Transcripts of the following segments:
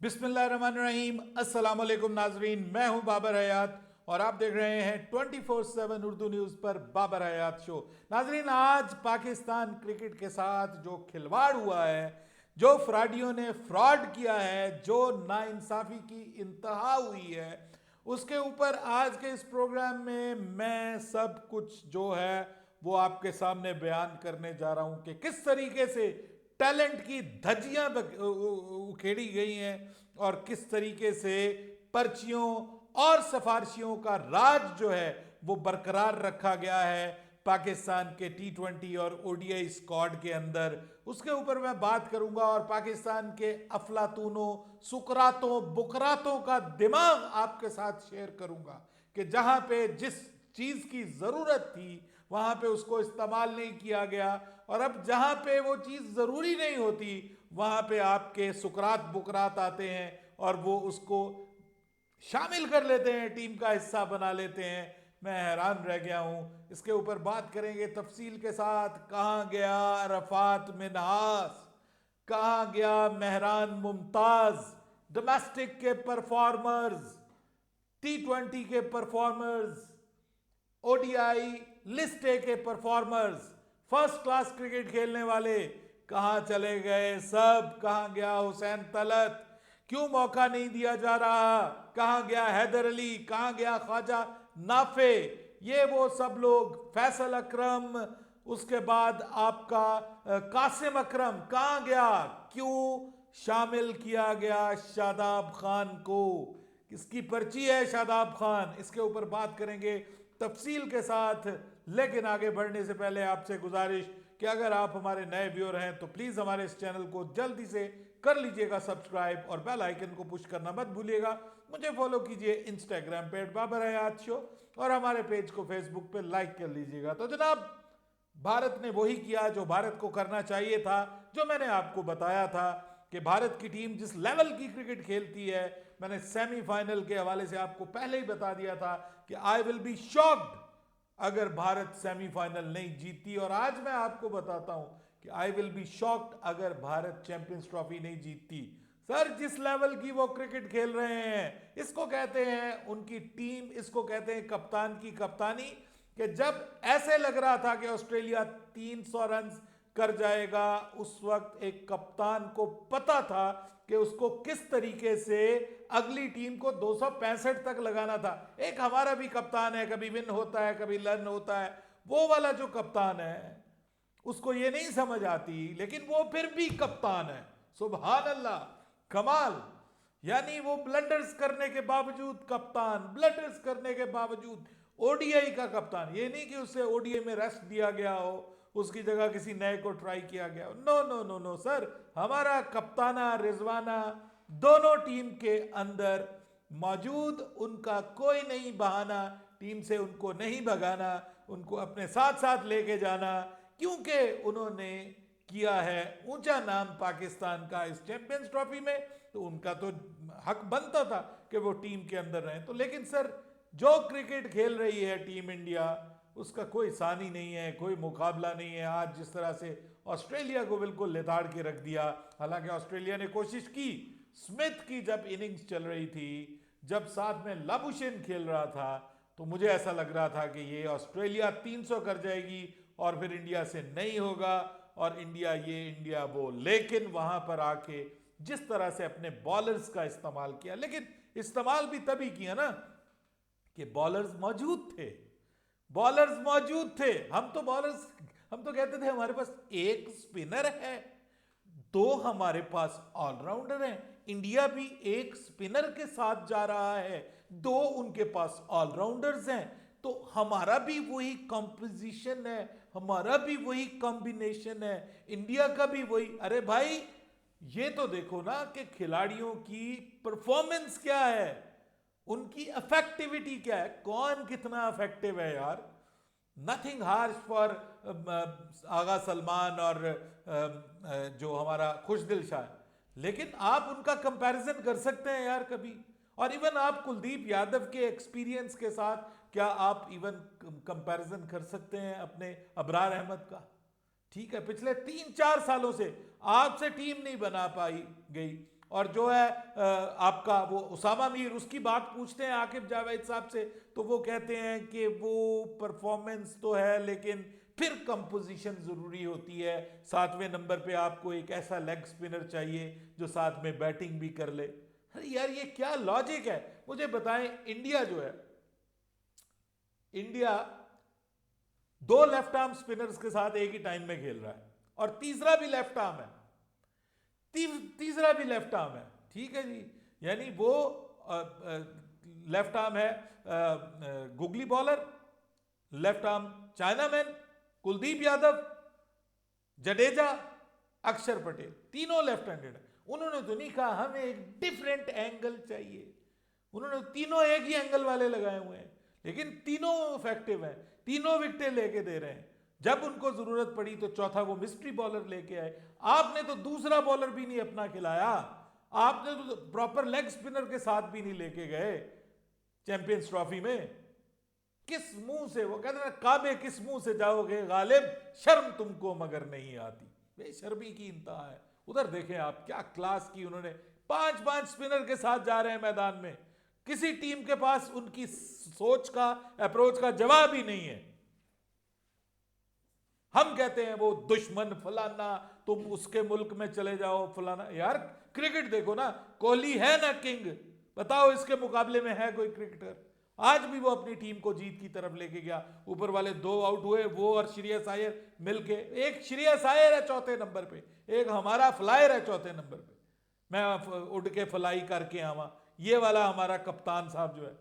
बिस्मिल्लाहिर्रहमानिर्रहीम। अस्सलाम वालेकुम नाजरीन, मैं हूं बाबर हयात और आप देख रहे हैं 24/7 उर्दू न्यूज़ पर बाबर हयात शो। नाजरीन, आज पाकिस्तान क्रिकेट के साथ जो खिलवाड़ हुआ है, जो फ्रॉडियों ने फ्रॉड किया है, जो नाइंसाफ़ी की इंतहा हुई है, उसके ऊपर आज के इस प्रोग्राम में मैं सब कुछ जो है वो आपके सामने बयान करने जा रहा हूं कि किस तरीके से टैलेंट की धज्जियां उखेड़ी गई हैं और किस तरीके से पर्चियों और सिफारिशियों का राज जो है वो बरकरार रखा गया है पाकिस्तान के T20 और ओडीआई स्क्वाड के अंदर। उसके ऊपर मैं बात करूंगा और पाकिस्तान के अफलातूनों, सुकरातों, बुकरातों का दिमाग आपके साथ शेयर करूंगा कि जहां पे जिस चीज की जरूरत थी वहां पे उसको इस्तेमाल नहीं किया गया, और अब जहां पे वो चीज जरूरी नहीं होती वहां पे आपके सुकरात बुकरात आते हैं और वो उसको शामिल कर लेते हैं, टीम का हिस्सा बना लेते हैं। मैं हैरान रह गया हूं। इसके ऊपर बात करेंगे तफसील के साथ। कहां गया रफात मिनहास, कहां गया मेहरान मुमताज, डोमेस्टिक के परफॉर्मर्स, T20 के परफॉर्मर्स, ओडीआई लिस्ट ए के परफॉर्मर्स, फर्स्ट क्लास क्रिकेट खेलने वाले कहां चले गए सब? कहां गया हुसैन तलत? क्यों मौका नहीं दिया जा रहा? कहां गया हैदर अली? कहां गया ख्वाजा नाफे? ये वो सब लोग, फैसल अकरम, उसके बाद आपका कासिम अकरम कहां गया? क्यों शामिल किया गया शादाब खान को? किसकी पर्ची है शादाब खान? इसके ऊपर बात करेंगे तफसील के साथ। लेकिन आगे बढ़ने से पहले आपसे गुजारिश कि अगर आप हमारे नए व्यूअर हैं तो प्लीज़ हमारे इस चैनल को जल्दी से कर लीजिएगा सब्सक्राइब और बेल आइकन को पुश करना मत भूलिएगा। मुझे फॉलो कीजिए इंस्टाग्राम पे @बाबर हयात शो और हमारे पेज को फेसबुक पे लाइक कर लीजिएगा। तो जनाब, भारत ने वही किया जो भारत को करना चाहिए था, जो मैंने आपको बताया था कि भारत की टीम जिस लेवल की क्रिकेट खेलती है, मैंने सेमीफाइनल के हवाले से आपको पहले ही बता दिया था कि आई विल बी शॉक्ड अगर भारत सेमीफाइनल नहीं जीतती, और आज मैं आपको बताता हूं कि आई विल बी शॉक्ड अगर भारत चैंपियंस ट्रॉफी नहीं जीतती। सर, जिस लेवल की वो क्रिकेट खेल रहे हैं, इसको कहते हैं उनकी टीम, इसको कहते हैं कप्तान की कप्तानी। कि जब ऐसे लग रहा था कि ऑस्ट्रेलिया 300 रन कर जाएगा, उस वक्त एक कप्तान को पता था कि उसको किस तरीके से अगली टीम को 265 तक लगाना था। एक हमारा भी कप्तान है, कभी विन होता है कभी लर्न होता है, वो वाला जो कप्तान है उसको ये नहीं समझ आती, लेकिन वो फिर भी कप्तान है। सुभान अल्लाह, कमाल। यानी वो ब्लंडर्स करने के बावजूद कप्तान, ब्लंडर्स करने के बावजूद ओडीआई का कप्तान। ये नहीं कि उसे ओडीआई में रेस्ट दिया गया हो, उसकी जगह किसी नए को ट्राई किया गया हो। No no no no sir, हमारा कप्ताना रिजवाना दोनों टीम के अंदर मौजूद, उनका कोई नहीं बहाना, टीम से उनको नहीं भगाना, उनको अपने साथ साथ लेके जाना, क्योंकि उन्होंने किया है ऊंचा नाम पाकिस्तान का इस चैंपियंस ट्रॉफी में, तो उनका तो हक बनता था कि वो टीम के अंदर रहे। तो लेकिन सर, जो क्रिकेट खेल रही है टीम इंडिया, उसका कोई सानी नहीं है, कोई मुकाबला नहीं है। आज जिस तरह से ऑस्ट्रेलिया को बिल्कुल लिताड़ के रख दिया, हालांकि ऑस्ट्रेलिया ने कोशिश की, स्मिथ की जब इनिंग्स चल रही थी, जब साथ में लाबुशेन खेल रहा था, तो मुझे ऐसा लग रहा था कि ये ऑस्ट्रेलिया 300 कर जाएगी और फिर इंडिया से नहीं होगा, और इंडिया ये इंडिया वो। लेकिन वहां पर आके जिस तरह से अपने बॉलर्स का इस्तेमाल किया, लेकिन इस्तेमाल भी तभी किया ना कि बॉलर्स मौजूद थे, बॉलर्स मौजूद थे। हम तो कहते थे हमारे पास एक स्पिनर है, दो हमारे पास ऑलराउंडर हैं। इंडिया भी एक स्पिनर के साथ जा रहा है, दो उनके पास ऑलराउंडर्स हैं। तो हमारा भी वही कंपोजिशन है, हमारा भी वही कॉम्बिनेशन है, इंडिया का भी वही। अरे भाई, ये तो देखो ना कि खिलाड़ियों की परफॉर्मेंस क्या है, उनकी इफेक्टिविटी क्या है, कौन कितना इफेक्टिव है यार। नथिंग हार्श फॉर आगा सलमान और जो हमारा खुशदिल शाह, लेकिन आप उनका कंपैरिजन कर सकते हैं यार कभी? और इवन आप कुलदीप यादव के एक्सपीरियंस के साथ क्या आप इवन कंपैरिजन कर सकते हैं अपने अबरार अहमद का? ठीक है, पिछले 3-4 सालों से आपसे टीम नहीं बना पाई गई, और जो है आपका वो उसामा मीर, उसकी बात पूछते हैं आकिब जावेद साहब से, तो वो कहते हैं कि वो परफॉर्मेंस तो है लेकिन फिर कंपोजिशन जरूरी होती है। 7वें नंबर पे आपको एक ऐसा लेग स्पिनर चाहिए जो साथ में बैटिंग भी कर ले। अरे यार ये क्या लॉजिक है, मुझे बताएं। इंडिया जो है, इंडिया 2 लेफ्ट आर्म स्पिनर्स के साथ एक ही टाइम में खेल रहा है और तीसरा भी लेफ्ट आर्म है, तीसरा भी लेफ्ट आर्म है, ठीक है जी। यानी वो लेफ्ट आर्म है googly bowler, left arm chinaman, Kuldeep Yadav, Jadeja, अक्षर पटेल, तीनों लेफ्ट हैंडेड है। उन्होंने तो नहीं कहा हमें एक डिफरेंट एंगल चाहिए, उन्होंने तीनों एक ही एंगल वाले लगाए हुए हैं, लेकिन तीनों इफेक्टिव हैं, तीनों विकेटें लेके दे रहे हैं। जब उनको जरूरत पड़ी तो चौथा वो मिस्ट्री बॉलर लेके आए। आपने तो दूसरा बॉलर भी नहीं अपना खिलाया, आपने तो प्रॉपर लेग स्पिनर के साथ भी नहीं लेके गए चैंपियंस ट्रॉफी में। किस मुंह से, वो कहते हैं काबे किस मुंह से जाओगे गालिब, शर्म तुमको मगर नहीं आती। बेशर्मी की इंतहा है। उधर देखें आप, क्या क्लास की उन्होंने, 5-5 स्पिनर के साथ जा रहे हैं मैदान में, किसी टीम के पास उनकी सोच का, अप्रोच का जवाब ही नहीं है। हम कहते हैं वो दुश्मन फलाना, तुम उसके मुल्क में चले जाओ फलाना। यार क्रिकेट देखो ना, कोहली है ना किंग, बताओ इसके मुकाबले में है कोई क्रिकेटर? आज भी वो अपनी टीम को जीत की तरफ लेके गया। ऊपर वाले 2 आउट हुए, वो और श्रेयस अय्यर मिलके, एक श्रेयस अय्यर है चौथे नंबर पे, एक हमारा फ्लायर है चौथे नंबर पे, मैं उड़ के फ्लाई करके आवा, ये वाला हमारा कप्तान साहब जो है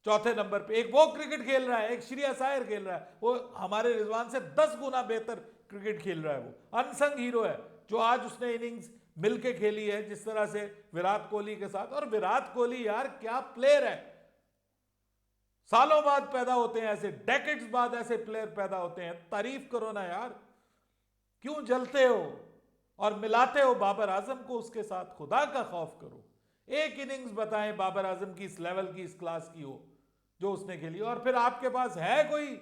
चौथे नंबर पे, एक वो क्रिकेट खेल रहा है, एक श्रेयस अय्यर खेल रहा है, वो हमारे रिजवान से 10 गुना बेहतर क्रिकेट खेल रहा है। वो अनसंग हीरो है जो आज उसने इनिंग्स मिलके खेली है जिस तरह से विराट कोहली के साथ। और विराट कोहली यार क्या प्लेयर है, सालों बाद पैदा होते हैं ऐसे, डेकेड्स बाद ऐसे प्लेयर पैदा होते हैं। तारीफ करो ना यार, क्यों जलते हो और मिलाते हो बाबर आजम को उसके साथ? खुदा का खौफ करो। एक इनिंग्स बताएं बाबर आजम की इस लेवल की, इस क्लास की हो जो उसने खेली। और फिर आपके पास है कोई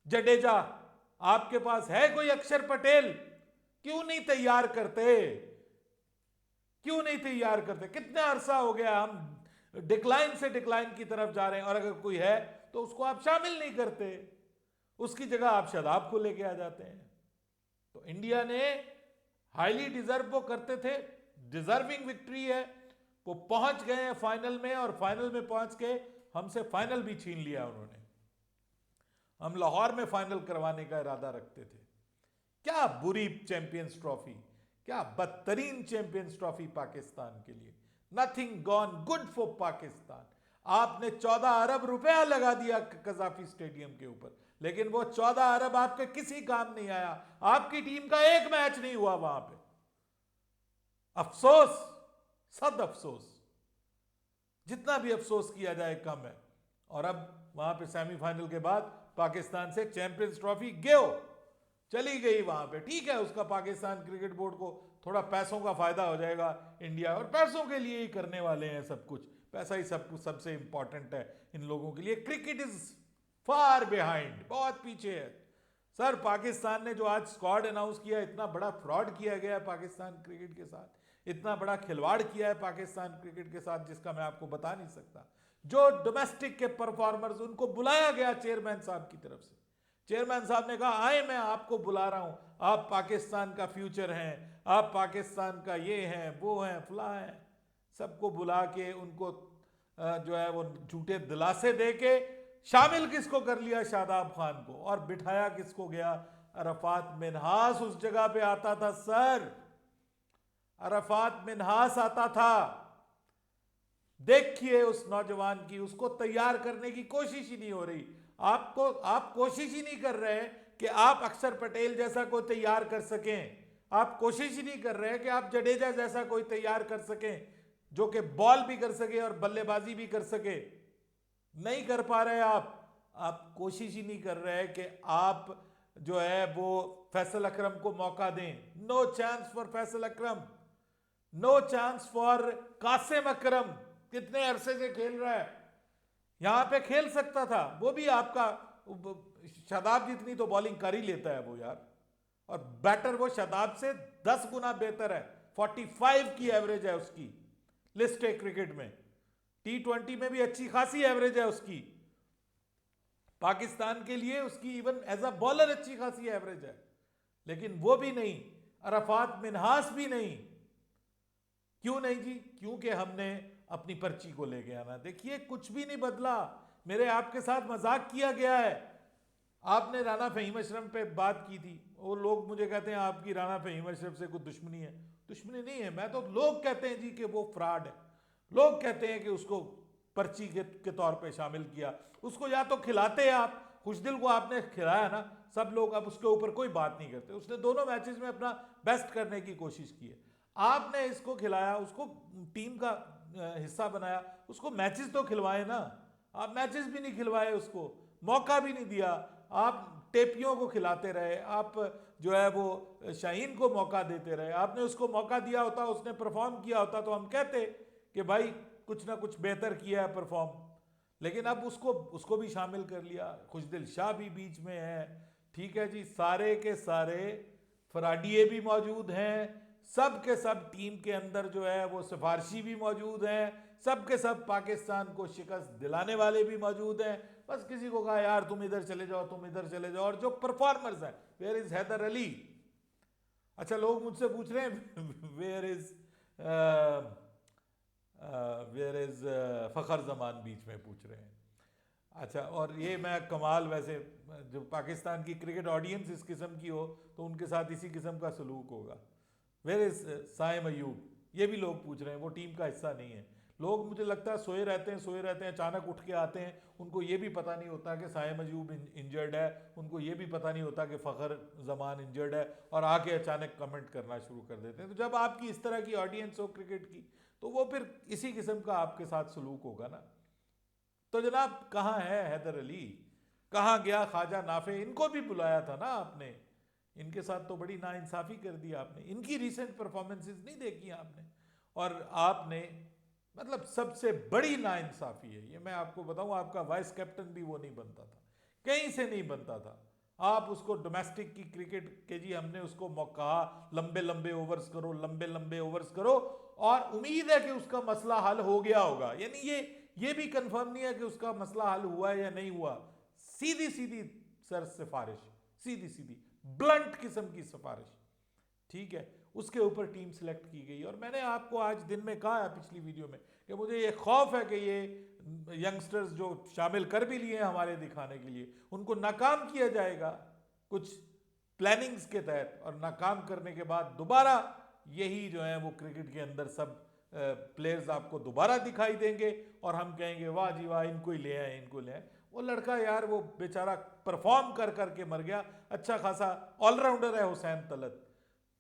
जडेजा, आपके पास है कोई अक्षर पटेल, क्यों नहीं तैयार करते? क्यों नहीं तैयार करते? कितना अरसा हो गया हम डिक्लाइन से डिक्लाइन की तरफ जा रहे हैं, और अगर कोई है तो उसको आप शामिल नहीं करते, उसकी जगह आप शादाब को लेके आ जाते हैं। तो इंडिया ने हाईली डिजर्व वो करते थे, डिजर्विंग विक्ट्री है, वो पहुंच गए हैं फाइनल में, और फाइनल में पहुंच के हमसे फाइनल भी छीन लिया उन्होंने। हम लाहौर में फाइनल करवाने का इरादा रखते थे। क्या बुरी चैंपियंस ट्रॉफी, क्या बदतरीन चैंपियंस ट्रॉफी पाकिस्तान के लिए। Nothing gone good for Pakistan. आपने 14 अरब रुपया लगा दिया कजाफी स्टेडियम के ऊपर, लेकिन वो 14 अरब आपके किसी काम नहीं आया। आपकी टीम का एक मैच नहीं हुआ वहां पे। अफसोस, सद अफसोस, जितना भी अफसोस किया जाए कम है। और अब वहां पे सेमीफाइनल के बाद पाकिस्तान से चैंपियंस ट्रॉफी गयो चली गई वहां पे। ठीक है, उसका पाकिस्तान क्रिकेट बोर्ड को थोड़ा पैसों का फायदा हो जाएगा, इंडिया और पैसों के लिए ही करने वाले हैं सब कुछ, पैसा ही सब कुछ सबसे इंपॉर्टेंट है इन लोगों के लिए। क्रिकेट इज फार बिहाइंड, बहुत पीछे है सर। पाकिस्तान ने जो आज स्क्वाड अनाउंस किया, इतना बड़ा फ्रॉड किया गया है पाकिस्तान क्रिकेट के साथ, इतना बड़ा खिलवाड़ किया है पाकिस्तान क्रिकेट के साथ जिसका मैं आपको बता नहीं सकता। जो डोमेस्टिक के परफॉर्मर्स, उनको बुलाया गया चेयरमैन साहब की तरफ से, चेयरमैन साहब ने कहा आए मैं आपको बुला रहा हूं, आप पाकिस्तान का फ्यूचर हैं, आप पाकिस्तान का ये हैं वो हैं फला हैं। सबको बुला के उनको जो है वो झूठे दिलासे दे के शामिल किसको कर लिया? शादाब खान को। और बिठाया किसको गया? अरफात मिन्हास उस जगह पे आता था सर, अरफात मिन्हास आता था। देखिए उस नौजवान की, उसको तैयार करने की कोशिश ही नहीं हो रही। आप कोशिश ही नहीं कर रहे कि आप अक्षर पटेल जैसा कोई तैयार कर सकें। आप कोशिश ही नहीं कर रहे कि आप जडेजा जैसा कोई तैयार कर सकें जो कि बॉल भी कर सके और बल्लेबाजी भी कर सके। नहीं कर पा रहे आप कोशिश ही नहीं कर रहे कि आप जो है वो फैसल अकरम को मौका दें। No chance for Faisal Akram, no chance for Qasim Akram. कितने अरसे से खेल रहा है, यहां पे खेल सकता था। वो भी आपका शादाब जितनी तो बॉलिंग कर ही लेता है वो यार, और बैटर वो शादाब से 10 गुना बेहतर है 45 की एवरेज है उसकी लिस्ट है क्रिकेट में। T20 में भी अच्छी खासी एवरेज है उसकी। पाकिस्तान के लिए उसकी इवन एज अ बॉलर अच्छी खासी एवरेज है, लेकिन वो भी नहीं, अरफात मिन्हास भी नहीं। क्यों नहीं जी? क्योंकि हमने अपनी पर्ची को लेके आना। देखिए कुछ भी नहीं बदला, मेरे आपके साथ मजाक किया गया है। आपने राना फहीम अशरफ पे बात की थी, वो लोग मुझे कहते हैं आपकी राना फहीम अशरफ से कोई दुश्मनी है। दुश्मनी नहीं है, मैं तो, लोग कहते हैं जी कि वो फ्रॉड है, लोग कहते हैं कि उसको पर्ची के तौर पे शामिल किया। उसको या तो खिलाते आप, खुशदिल को आपने खिलाया ना, सब लोग अब उसके ऊपर कोई बात नहीं करते। उसने दोनों मैचेस में अपना बेस्ट करने की कोशिश की है। आपने इसको खिलाया, उसको टीम का हिस्सा बनाया, उसको मैचेस तो खिलवाए ना। आप मैचेस भी नहीं खिलवाए, उसको मौका भी नहीं दिया। आप टेपियों को खिलाते रहे, आप जो है वो शाहीन को मौका देते रहे। आपने उसको मौका दिया होता, उसने परफॉर्म किया होता तो हम कहते कि भाई कुछ ना कुछ बेहतर किया है परफॉर्म। लेकिन अब उसको भी शामिल कर लिया। खुशदिल शाह भी बीच में है, ठीक है जी। सारे के सारे फराडिये भी मौजूद हैं, सब के सब टीम के अंदर जो है वो सिफारशी भी मौजूद हैं, सब के सब पाकिस्तान को शिकस्त दिलाने वाले भी मौजूद हैं। बस किसी को कहा यार तुम इधर चले जाओ, तुम इधर चले जाओ। और जो परफॉर्मर्स हैं, वेयर इज हैदर अली? अच्छा, लोग मुझसे पूछ रहे हैं वेयर इज फखर जमान, बीच में पूछ रहे हैं। अच्छा, और ये मैं कमाल, वैसे जो पाकिस्तान की क्रिकेट ऑडियंस इस किस्म की हो तो उनके साथ इसी किस्म का सलूक होगा। वेयर इज साइम अयूब, ये भी लोग पूछ रहे हैं, वो टीम का हिस्सा नहीं है। लोग मुझे लगता है सोए रहते हैं, अचानक उठ के आते हैं। उनको ये भी पता नहीं होता कि साइम अयूब इंजर्ड है, उनको ये भी पता नहीं होता कि फ़खर जमान इंजर्ड है, और आके अचानक कमेंट करना शुरू कर देते हैं। तो जब आपकी इस तरह की ऑडियंस हो क्रिकेट की, तो वो फिर इसी किस्म का आपके साथ सलूक होगा ना। तो जनाब, कहाँ है हैदर अली, कहाँ गया ख्वाजा नाफे? इनको भी बुलाया था ना आपने, इनके साथ तो बड़ी नाइंसाफ़ी कर दी आपने। इनकी रिसेंट परफॉर्मेंसेस नहीं देखी आपने, और आपने, मतलब सबसे बड़ी नाइंसाफ़ी है ये, मैं आपको बताऊं। आपका वाइस कैप्टन भी वो नहीं बनता था, कहीं से नहीं बनता था। आप उसको डोमेस्टिक की क्रिकेट के जी, हमने उसको मौका, लंबे लंबे ओवर्स करो, लंबे लंबे ओवर्स करो, और उम्मीद है कि उसका मसला हल हो गया होगा। यानी ये भी कंफर्म नहीं है कि उसका मसला हल हुआ है या नहीं हुआ। सीधी सीधी सर सिफारिश, सीधी सीधी ब्लंट किस्म की सिफारिश, ठीक है। उसके ऊपर टीम सिलेक्ट की गई। और मैंने आपको आज दिन में कहा है पिछली वीडियो में कि मुझे ये खौफ है कि ये यंगस्टर्स जो शामिल कर भी लिए हैं हमारे दिखाने के लिए, उनको नाकाम किया जाएगा कुछ प्लानिंग्स के तहत, और नाकाम करने के बाद दोबारा यही जो है वो क्रिकेट के अंदर सब प्लेयर्स आपको दोबारा दिखाई देंगे, और हम कहेंगे वाह जी वाह, इनको ही ले आए, इनको ले आए। वो लड़का यार, वो बेचारा परफॉर्म कर करके मर गया। अच्छा खासा ऑलराउंडर है हुसैन तलत,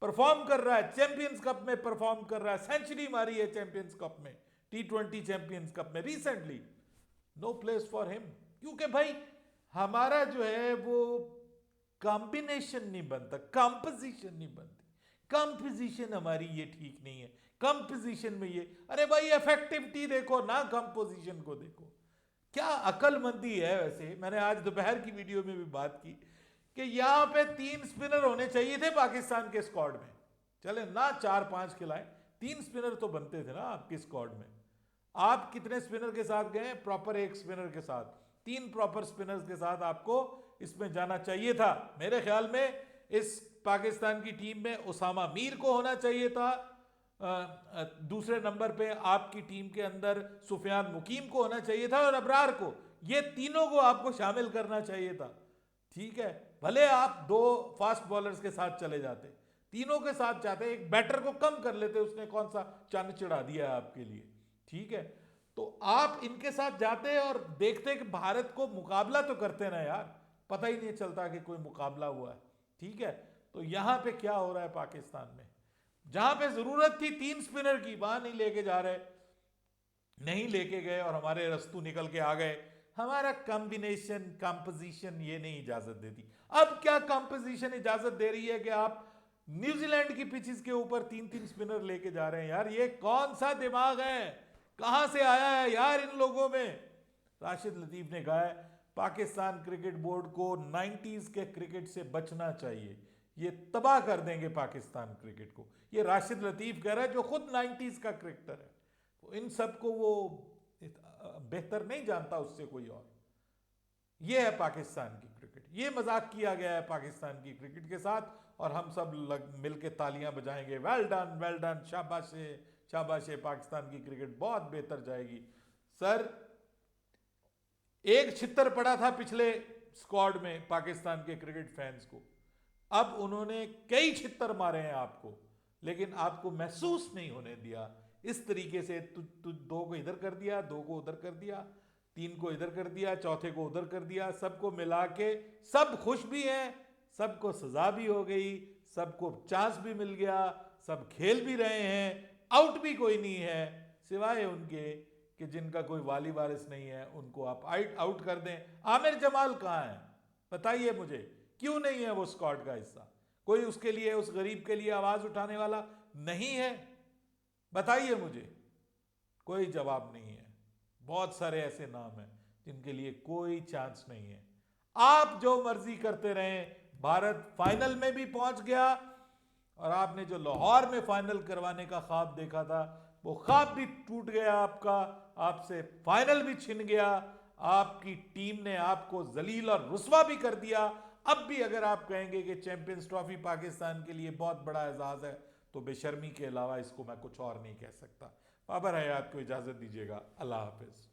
परफॉर्म कर रहा है, चैंपियंस कप में परफॉर्म कर रहा है, सेंचुरी मारी है चैंपियंस कप में, T20 चैंपियंस कप में recently. No place for him, क्योंकि भाई हमारा जो है वो कॉम्बिनेशन नहीं बनता, कंपोजिशन नहीं बनती। कंपोजिशन हमारी ये ठीक नहीं है। कंपोजिशन में ये, अरे भाई इफेक्टिविटी देखो ना, कंपोजिशन को देखो। क्या अकलमंदी है? वैसे मैंने आज दोपहर की वीडियो में भी बात की कि यहां पे 3 स्पिनर होने चाहिए थे पाकिस्तान के स्क्वाड में। चले ना 4-5 खिलाए, 3 स्पिनर तो बनते थे ना आपके स्क्वाड में। आप कितने स्पिनर के साथ गए? प्रॉपर 1 स्पिनर के साथ, 3 प्रॉपर स्पिनर्स के साथ आपको इसमें जाना चाहिए था। मेरे ख्याल में इस पाकिस्तान की टीम में उसामा मीर को होना चाहिए था, दूसरे नंबर पे आपकी टीम के अंदर सुफियान मुकीम को होना चाहिए था, और अबरार को। ये तीनों को आपको शामिल करना चाहिए था, ठीक है। भले आप 2 फास्ट बॉलर्स के साथ चले जाते, तीनों के साथ जाते, एक बैटर को कम कर लेते, उसने कौन सा चंद चढ़ा दिया है आपके लिए, ठीक है। तो आप इनके साथ जाते और देखते कि भारत को मुकाबला तो करते ना यार, पता ही नहीं चलता कि कोई मुकाबला हुआ है, ठीक है। तो यहां पे क्या हो रहा है पाकिस्तान में, जहां पे जरूरत थी 3 स्पिनर की, वहां नहीं लेके जा रहे, नहीं लेके गए, और हमारे रस्तू निकल के आ गए। हमारा कॉम्बिनेशन, कंपोजिशन ये नहीं इजाजत देती। अब क्या कंपोजिशन इजाजत दे रही है कि आप न्यूजीलैंड की पिचेस के ऊपर 3-3 स्पिनर लेके जा रहे हैं? यार ये कौन सा दिमाग है, कहां से आया है यार इन लोगों में? राशिद लतीफ ने कहा है पाकिस्तान क्रिकेट बोर्ड को 90s के क्रिकेट से बचना चाहिए। ये तबाह कर देंगे पाकिस्तान क्रिकेट को। ये राशिद लतीफ़ कह रहा है जो खुद 90s का क्रिकेटर है, तो इन सब को वो बेहतर नहीं जानता उससे कोई और। ये है पाकिस्तान की क्रिकेट, ये मजाक किया गया है पाकिस्तान की क्रिकेट के साथ, और हम सब मिल के तालियां बजाएंगे, वेल डन, शाबाश है, पाकिस्तान की क्रिकेट बहुत बेहतर जाएगी। सर, एक छित्तर पड़ा था पिछले स्क्वाड में पाकिस्तान के क्रिकेट फैंस को, अब उन्होंने कई छित्तर मारे हैं आपको, लेकिन आपको महसूस नहीं होने दिया। इस तरीके से तू दो को इधर कर दिया, दो को उधर कर दिया, तीन को इधर कर दिया, चौथे को उधर कर दिया, सबको मिला के सब खुश भी हैं, सबको सजा भी हो गई, सबको चांस भी मिल गया, सब खेल भी रहे हैं, आउट भी कोई नहीं है, सिवाय उनके कि जिनका कोई वाली वारिस नहीं है, उनको आप आउट कर दें। आमिर जमाल कहाँ है बताइए मुझे, क्यों नहीं है वो स्क्वाड का हिस्सा? कोई उसके लिए, उस गरीब के लिए आवाज उठाने वाला नहीं है? बताइए मुझे, कोई जवाब नहीं है। बहुत सारे ऐसे नाम हैं जिनके लिए कोई चांस नहीं है। आप जो मर्जी करते रहें, भारत फाइनल में भी पहुंच गया, और आपने जो लाहौर में फाइनल करवाने का ख्वाब देखा था, वो ख्वाब भी टूट गया आपका, आपसे फाइनल भी छिन गया, आपकी टीम ने आपको जलील और रुस्वा भी कर दिया। अब भी अगर आप कहेंगे कि चैंपियंस ट्रॉफी पाकिस्तान के लिए बहुत बड़ा एजाज है, तो बेशर्मी के अलावा इसको मैं कुछ और नहीं कह सकता। बाबर हयात को इजाजत दीजिएगा, अल्लाह हाफिज।